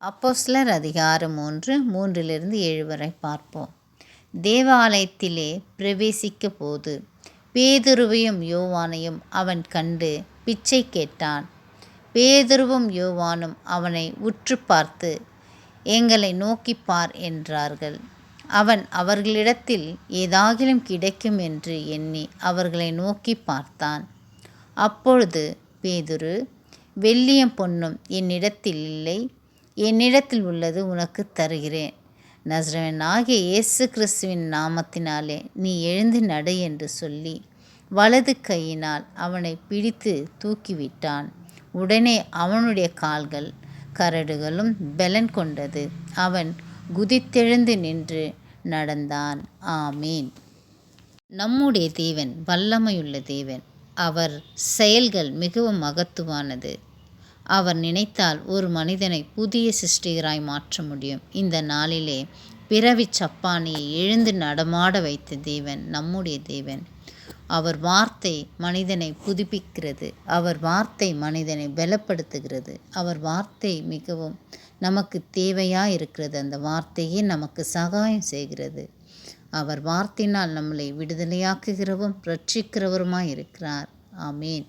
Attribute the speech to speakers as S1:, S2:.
S1: அப்போஸ்தலர் அதிகாரம் 3 3-7 வரை பார்ப்போம். தேவாலயத்திலே பிரவேசிக்க போது பேதுருவையும் யோவானையும் அவன் கண்டு பிச்சை கேட்டான். பேதுருவும் யோவானும் அவனை உற்று பார்த்து, எங்களை நோக்கிப் பார் என்றார்கள். அவன் அவர்களிடத்தில் ஏதாகிலும் கிடைக்கும் என்று எண்ணி அவர்களை நோக்கி பார்த்தான். அப்பொழுது பேதுரு, வெள்ளியும் பொன்னும் என்னிடத்தில் இல்லை, என்னிடத்தில் உள்ளது உனக்கு தருகிறேன். நசரேயனாகிய இயேசு கிறிஸ்துவின் நாமத்தினாலே நீ எழுந்து நடு என்று சொல்லி வலது கையினால் அவனை பிடித்து தூக்கிவிட்டான். உடனே அவனுடைய கால்கள் கரடுகளும் பெலன் கொண்டது. அவன் குதித்தெழுந்து நின்று நடந்தான். ஆமீன். நம்முடைய தேவன் வல்லமையுள்ள தேவன். அவர் செயல்கள் மிகவும் மகத்துவானது. அவர் நினைத்தால் ஒரு மனிதனை புதிய சிருஷ்டிகராய் மாற்ற முடியும். இந்த நாளிலே பிறவி சப்பானியை எழுந்து நடமாட வைத்த தேவன் நம்முடைய தேவன். அவர் வார்த்தை மனிதனை புதுப்பிக்கிறது. அவர் வார்த்தை மனிதனை பலப்படுத்துகிறது. அவர் வார்த்தை மிகவும் நமக்கு தேவையாக இருக்கிறது. அந்த வார்த்தையே நமக்கு சகாயம் செய்கிறது. அவர் வார்த்தையினால் நம்மளை விடுதலையாக்குகிறவரும் ரட்சிக்கிறவருமாய் இருக்கிறார். ஆமீன்.